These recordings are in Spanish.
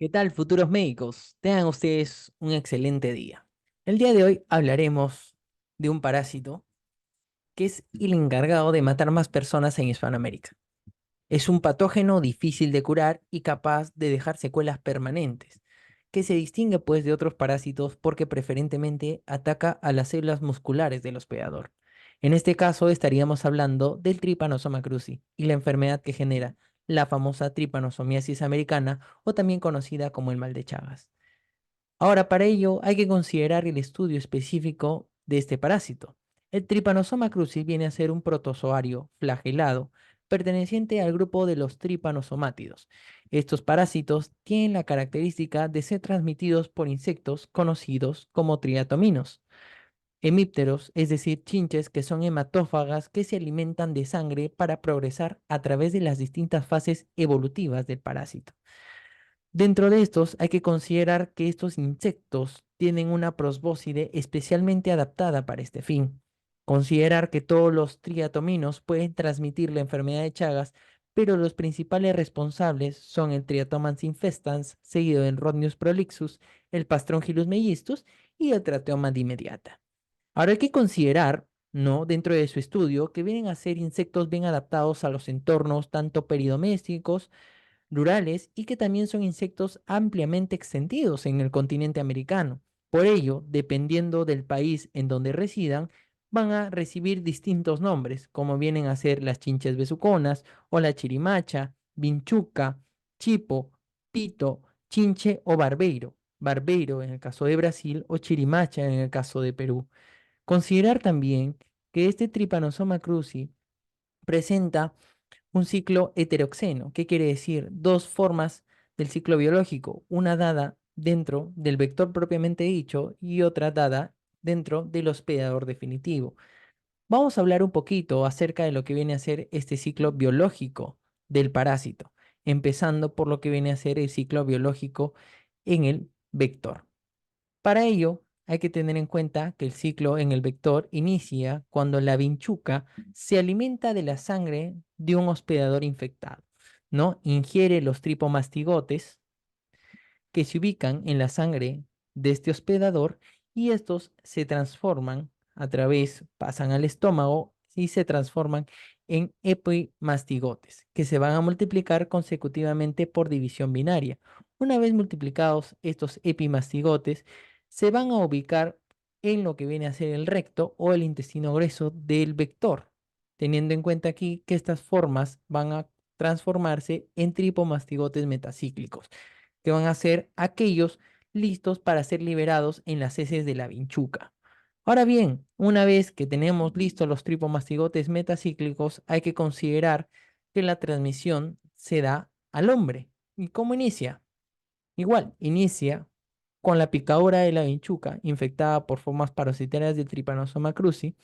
¿Qué tal, futuros médicos? Tengan ustedes un excelente día. El día de hoy hablaremos de un parásito que es el encargado de matar más personas en Hispanoamérica. Es un patógeno difícil de curar y capaz de dejar secuelas permanentes, que se distingue pues de otros parásitos porque preferentemente ataca a las células musculares del hospedador. En este caso estaríamos hablando del Trypanosoma cruzi y la enfermedad que genera la famosa tripanosomiasis americana o también conocida como el mal de Chagas. Ahora, para ello hay que considerar el estudio específico de este parásito. El Trypanosoma cruzi viene a ser un protozoario flagelado perteneciente al grupo de los tripanosomátidos. Estos parásitos tienen la característica de ser transmitidos por insectos conocidos como triatominos, hemípteros, es decir, chinches que son hematófagas que se alimentan de sangre para progresar a través de las distintas fases evolutivas del parásito. Dentro de estos hay que considerar que estos insectos tienen una probóscide especialmente adaptada para este fin. Considerar que todos los triatominos pueden transmitir la enfermedad de Chagas, pero los principales responsables son el Triatomans infestans, seguido del Rhodnius prolixus, el Pastrongyllus mellistus y el Trateoma dimediata. Ahora hay que considerar, ¿no? Dentro de su estudio, que vienen a ser insectos bien adaptados a los entornos tanto peridomésticos, rurales y que también son insectos ampliamente extendidos en el continente americano. Por ello, dependiendo del país en donde residan, van a recibir distintos nombres, como vienen a ser las chinches besuconas o la chirimacha, vinchuca, chipo, pito, chinche o barbeiro. Barbeiro en el caso de Brasil o chirimacha en el caso de Perú. Considerar también que este Trypanosoma cruzi presenta un ciclo heteroxeno. ¿Qué quiere decir? Dos formas del ciclo biológico, una dada dentro del vector propiamente dicho y otra dada dentro del hospedador definitivo. Vamos a hablar un poquito acerca de lo que viene a ser este ciclo biológico del parásito, empezando por lo que viene a ser el ciclo biológico en el vector. Para ello, hay que tener en cuenta que el ciclo en el vector inicia cuando la vinchuca se alimenta de la sangre de un hospedador infectado, ¿no? Ingiere los tripomastigotes que se ubican en la sangre de este hospedador y estos se transforman pasan al estómago y se transforman en epimastigotes, que se van a multiplicar consecutivamente por división binaria. Una vez multiplicados estos epimastigotes, se van a ubicar en lo que viene a ser el recto o el intestino grueso del vector, teniendo en cuenta aquí que estas formas van a transformarse en tripomastigotes metacíclicos que van a ser aquellos listos para ser liberados en las heces de la vinchuca. Ahora bien, una vez que tenemos listos los tripomastigotes metacíclicos, hay que considerar que la transmisión se da al hombre. ¿Y cómo inicia? Igual, inicia con la picadura de la vinchuca infectada por formas parasitarias del Trypanosoma cruzi,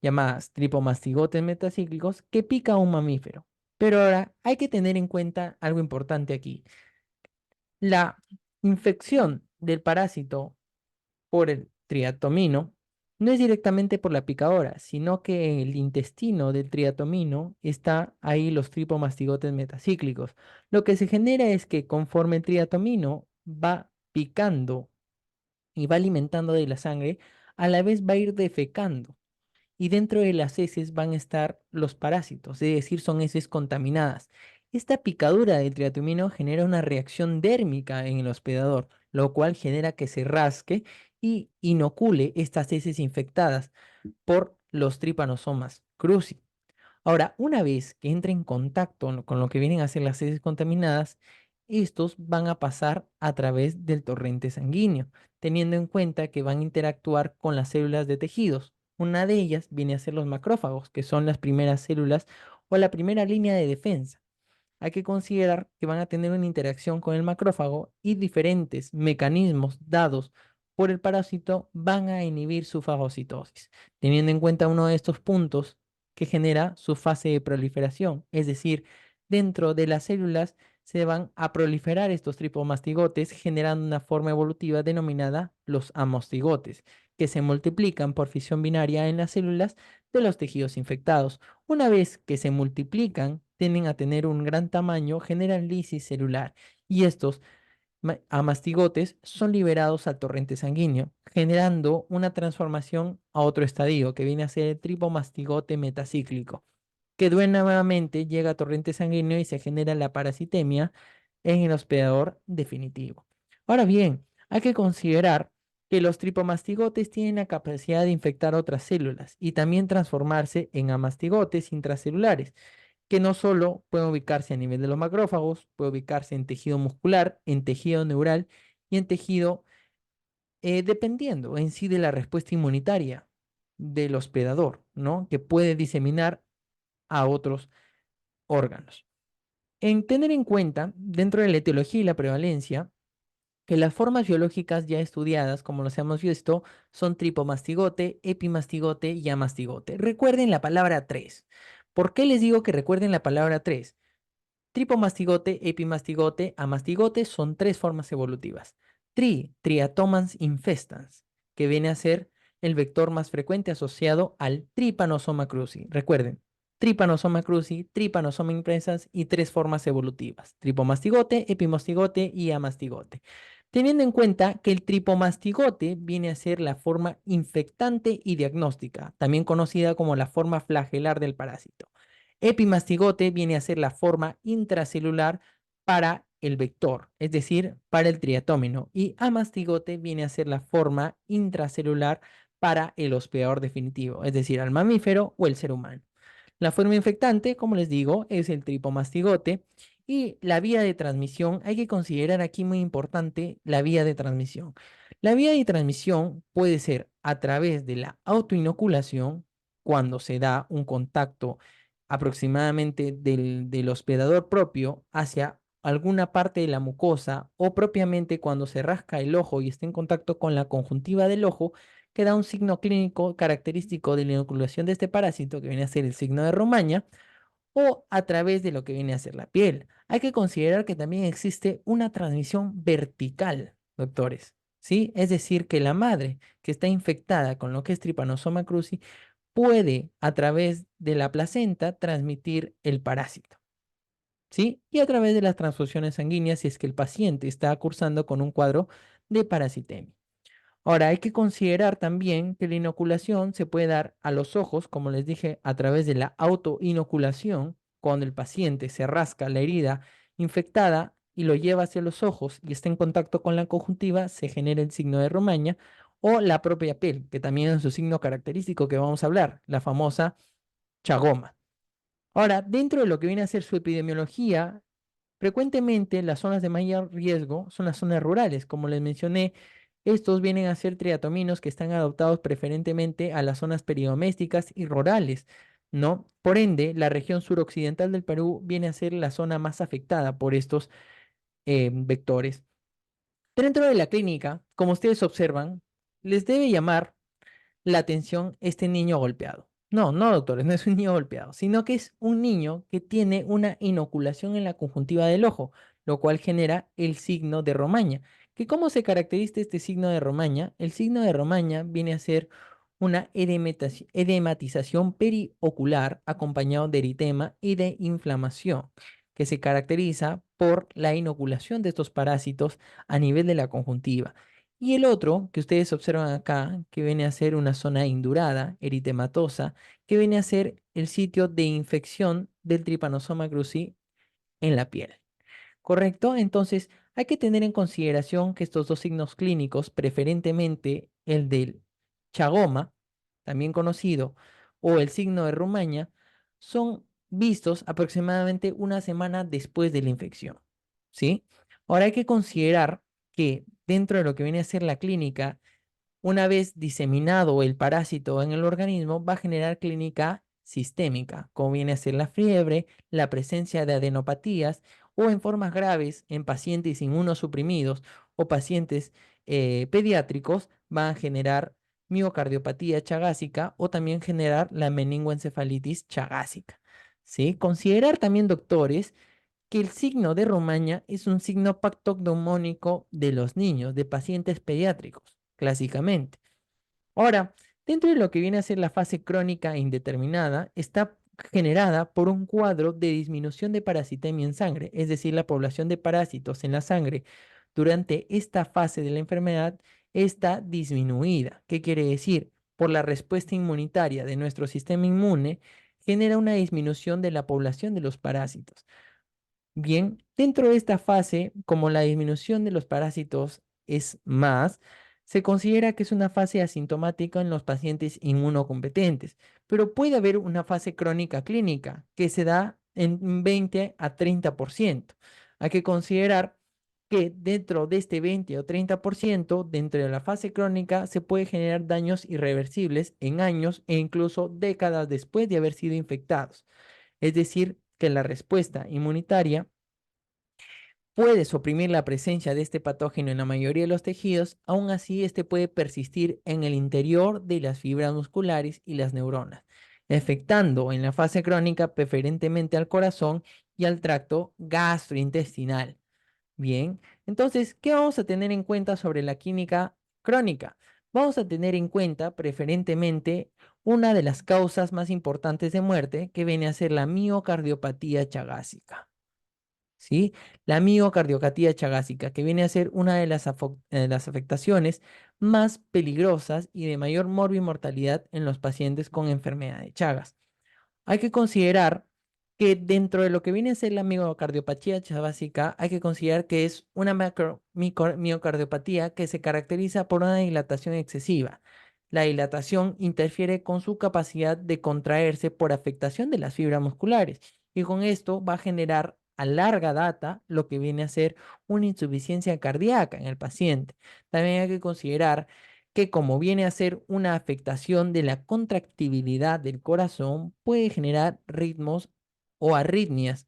llamadas tripomastigotes metacíclicos, que pica a un mamífero. Pero ahora hay que tener en cuenta algo importante aquí. La infección del parásito por el triatomino no es directamente por la picadora, sino que en el intestino del triatomino está ahí los tripomastigotes metacíclicos. Lo que se genera es que conforme el triatomino va picando y va alimentando de la sangre, a la vez va a ir defecando y dentro de las heces van a estar los parásitos, es decir, son heces contaminadas. Esta picadura del triatomino genera una reacción dérmica en el hospedador, lo cual genera que se rasque y inocule estas heces infectadas por los tripanosomas cruzi. Ahora, una vez que entra en contacto con lo que vienen a ser las heces contaminadas, estos van a pasar a través del torrente sanguíneo, teniendo en cuenta que van a interactuar con las células de tejidos. Una de ellas viene a ser los macrófagos, que son las primeras células o la primera línea de defensa. Hay que considerar que van a tener una interacción con el macrófago y diferentes mecanismos dados por el parásito van a inhibir su fagocitosis, teniendo en cuenta uno de estos puntos que genera su fase de proliferación, es decir, dentro de las células se van a proliferar estos tripomastigotes generando una forma evolutiva denominada los amostigotes, que se multiplican por fisión binaria en las células de los tejidos infectados. Una vez que se multiplican, tienden a tener un gran tamaño, generan lisis celular y estos a mastigotes son liberados al torrente sanguíneo, generando una transformación a otro estadio que viene a ser el tripomastigote metacíclico, que nuevamente llega a torrente sanguíneo y se genera la parasitemia en el hospedador definitivo. Ahora bien, hay que considerar que los tripomastigotes tienen la capacidad de infectar otras células y también transformarse en amastigotes intracelulares, que no solo pueden ubicarse a nivel de los macrófagos, puede ubicarse en tejido muscular, en tejido neural y en tejido dependiendo en sí de la respuesta inmunitaria del hospedador, ¿no? Que puede diseminar a otros órganos. En tener en cuenta, dentro de la etiología y la prevalencia, que las formas biológicas ya estudiadas, como los hemos visto, son tripomastigote, epimastigote y amastigote. Recuerden la palabra 3. ¿Por qué les digo que recuerden la palabra 3? Tripomastigote, epimastigote, amastigote son tres formas evolutivas. Triatomans infestans, que viene a ser el vector más frecuente asociado al Trypanosoma cruzi. Recuerden, Trypanosoma cruzi, Trypanosoma infestans y tres formas evolutivas. Tripomastigote, epimastigote y amastigote. Teniendo en cuenta que el tripomastigote viene a ser la forma infectante y diagnóstica, también conocida como la forma flagelar del parásito. Epimastigote viene a ser la forma intracelular para el vector, es decir, para el triatómino, y amastigote viene a ser la forma intracelular para el hospedador definitivo, es decir, al mamífero o el ser humano. La forma infectante, como les digo, es el tripomastigote y la vía de transmisión, hay que considerar aquí muy importante la vía de transmisión. La vía de transmisión puede ser a través de la autoinoculación, cuando se da un contacto aproximadamente del hospedador propio hacia alguna parte de la mucosa o propiamente cuando se rasca el ojo y está en contacto con la conjuntiva del ojo, que da un signo clínico característico de la inoculación de este parásito, que viene a ser el signo de Romaña, o a través de lo que viene a ser la piel. Hay que considerar que también existe una transmisión vertical, doctores, ¿sí? Es decir, que la madre que está infectada con lo que es Trypanosoma cruzi puede, a través de la placenta, transmitir el parásito, ¿sí? Y a través de las transfusiones sanguíneas si es que el paciente está cursando con un cuadro de parasitemia. Ahora, hay que considerar también que la inoculación se puede dar a los ojos, como les dije, a través de la autoinoculación, cuando el paciente se rasca la herida infectada y lo lleva hacia los ojos y está en contacto con la conjuntiva, se genera el signo de Romaña, o la propia piel, que también es su signo característico que vamos a hablar, la famosa chagoma. Ahora, dentro de lo que viene a ser su epidemiología, frecuentemente las zonas de mayor riesgo son las zonas rurales. Como les mencioné, estos vienen a ser triatominos que están adaptados preferentemente a las zonas peridomésticas y rurales, ¿no? Por ende, la región suroccidental del Perú viene a ser la zona más afectada por estos vectores. Dentro de la clínica, como ustedes observan, les debe llamar la atención este niño golpeado. No, no, doctores, no es un niño golpeado, sino que es un niño que tiene una inoculación en la conjuntiva del ojo, lo cual genera el signo de Romaña. ¿Que cómo se caracteriza este signo de Romaña? El signo de Romaña viene a ser una edematización periocular acompañado de eritema y de inflamación, que se caracteriza por la inoculación de estos parásitos a nivel de la conjuntiva. Y el otro que ustedes observan acá, que viene a ser una zona indurada, eritematosa, que viene a ser el sitio de infección del Trypanosoma cruzi en la piel. ¿Correcto? Entonces, hay que tener en consideración que estos dos signos clínicos, preferentemente el del chagoma, también conocido, o el signo de Romaña, son vistos aproximadamente una semana después de la infección. ¿Sí? Ahora hay que considerar que dentro de lo que viene a ser la clínica, una vez diseminado el parásito en el organismo, va a generar clínica sistémica, como viene a ser la fiebre, la presencia de adenopatías o en formas graves en pacientes inmunosuprimidos o pacientes pediátricos, van a generar miocardiopatía chagásica o también generar la meningoencefalitis chagásica. ¿Sí? Considerar también, doctores, que el signo de Romaña es un signo pactognomónico de los niños, de pacientes pediátricos, clásicamente. Ahora, dentro de lo que viene a ser la fase crónica e indeterminada, está generada por un cuadro de disminución de parasitemia en sangre, es decir, la población de parásitos en la sangre durante esta fase de la enfermedad está disminuida. ¿Qué quiere decir? Por la respuesta inmunitaria de nuestro sistema inmune, genera una disminución de la población de los parásitos. Bien, dentro de esta fase, como la disminución de los parásitos es más, se considera que es una fase asintomática en los pacientes inmunocompetentes, pero puede haber una fase crónica clínica que se da en 20 a 30%. Hay que considerar que dentro de este 20 o 30%, dentro de la fase crónica, se puede generar daños irreversibles en años e incluso décadas después de haber sido infectados. Es decir, que la respuesta inmunitaria puede suprimir la presencia de este patógeno en la mayoría de los tejidos, aún así este puede persistir en el interior de las fibras musculares y las neuronas, afectando en la fase crónica preferentemente al corazón y al tracto gastrointestinal. Bien, entonces, ¿qué vamos a tener en cuenta sobre la química crónica? Vamos a tener en cuenta preferentemente una de las causas más importantes de muerte, que viene a ser la miocardiopatía chagásica. ¿Sí? La miocardiopatía chagásica, que viene a ser una de las afectaciones más peligrosas y de mayor mortalidad en los pacientes con enfermedad de Chagas. Hay que considerar que dentro de lo que viene a ser la miocardiopatía chagásica, hay que considerar que es una miocardiopatía que se caracteriza por una dilatación excesiva. La dilatación interfiere con su capacidad de contraerse por afectación de las fibras musculares y con esto va a generar a larga data lo que viene a ser una insuficiencia cardíaca en el paciente. También hay que considerar que como viene a ser una afectación de la contractibilidad del corazón, puede generar ritmos o arritmias,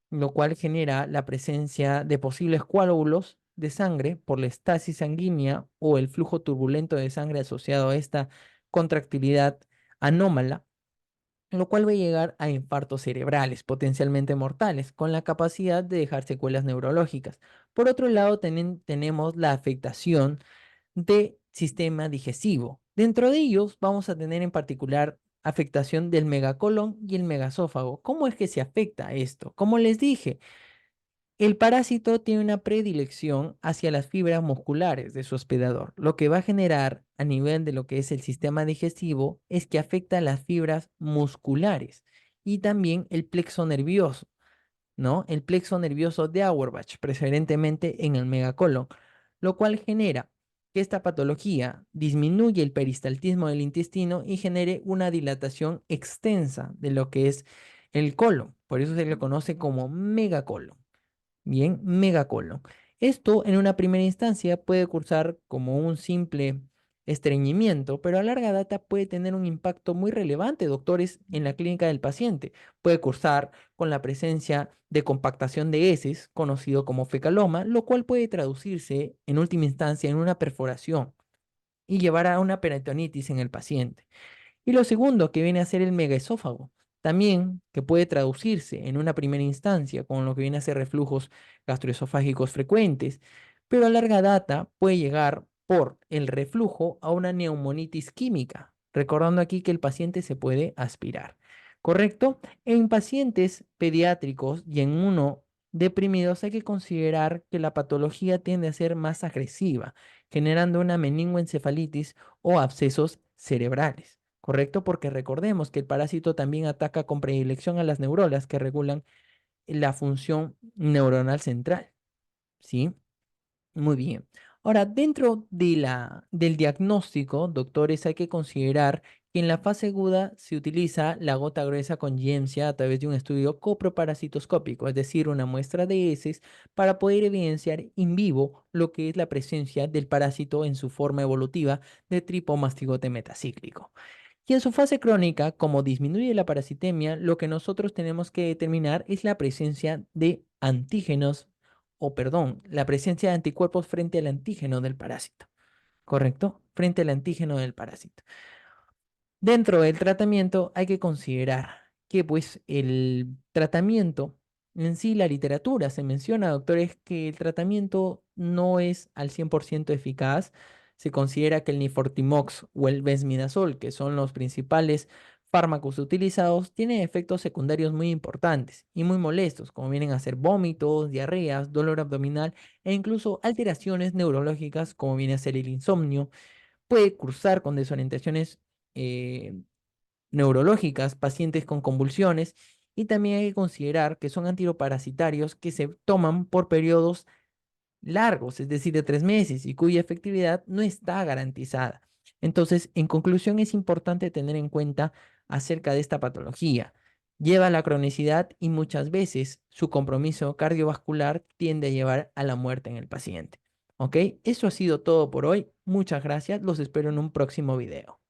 lo cual genera la presencia de posibles coágulos de sangre por la estasis sanguínea o el flujo turbulento de sangre asociado a esta contractilidad anómala, lo cual va a llegar a infartos cerebrales potencialmente mortales, con la capacidad de dejar secuelas neurológicas. Por otro lado, tenemos la afectación de sistema digestivo. Dentro de ellos vamos a tener en particular afectación del megacolon y el megasófago. ¿Cómo es que se afecta esto? Como les dije, el parásito tiene una predilección hacia las fibras musculares de su hospedador. Lo que va a generar a nivel de lo que es el sistema digestivo es que afecta las fibras musculares y también el plexo nervioso, ¿no? El plexo nervioso de Auerbach, preferentemente en el megacolon, lo cual genera que esta patología disminuye el peristaltismo del intestino y genere una dilatación extensa de lo que es el colon. Por eso se le conoce como megacolon. Bien, megacolon. Esto en una primera instancia puede cursar como un simple estreñimiento, pero a larga data puede tener un impacto muy relevante, doctores, en la clínica del paciente. Puede cursar con la presencia de compactación de heces, conocido como fecaloma, lo cual puede traducirse en última instancia en una perforación y llevar a una peritonitis en el paciente. Y lo segundo, que viene a ser el megaesófago, también que puede traducirse en una primera instancia con lo que viene a ser reflujos gastroesofágicos frecuentes, pero a larga data puede llegar por el reflujo a una neumonitis química, recordando aquí que el paciente se puede aspirar. ¿Correcto? En pacientes pediátricos y en uno deprimidos hay que considerar que la patología tiende a ser más agresiva, generando una meningoencefalitis o abscesos cerebrales. ¿Correcto? Porque recordemos que el parásito también ataca con predilección a las neuronas que regulan la función neuronal central. ¿Sí? Muy bien. Ahora, dentro de del diagnóstico, doctores, hay que considerar que en la fase aguda se utiliza la gota gruesa con Giemsia a través de un estudio coproparasitoscópico, es decir, una muestra de heces para poder evidenciar in vivo lo que es la presencia del parásito en su forma evolutiva de tripomastigote metacíclico. Y en su fase crónica, como disminuye la parasitemia, lo que nosotros tenemos que determinar es la presencia de antígenos, o perdón, la presencia de anticuerpos frente al antígeno del parásito, ¿correcto? Frente al antígeno del parásito. Dentro del tratamiento hay que considerar que pues el tratamiento en sí, la literatura se menciona, doctores, que el tratamiento no es al 100% eficaz. Se considera que el Nifortimox o el Besmidazol, que son los principales fármacos utilizados tienen efectos secundarios muy importantes y muy molestos, como vienen a ser vómitos, diarreas, dolor abdominal e incluso alteraciones neurológicas, como viene a ser el insomnio. Puede cursar con desorientaciones eh, neurológicas, pacientes con convulsiones, y también hay que considerar que son antiparasitarios que se toman por periodos largos, es decir, de 3 meses, y cuya efectividad no está garantizada. Entonces, en conclusión, es importante tener en cuenta acerca de esta patología. Lleva a la cronicidad y muchas veces su compromiso cardiovascular tiende a llevar a la muerte en el paciente. ¿Ok? Eso ha sido todo por hoy. Muchas gracias. Los espero en un próximo video.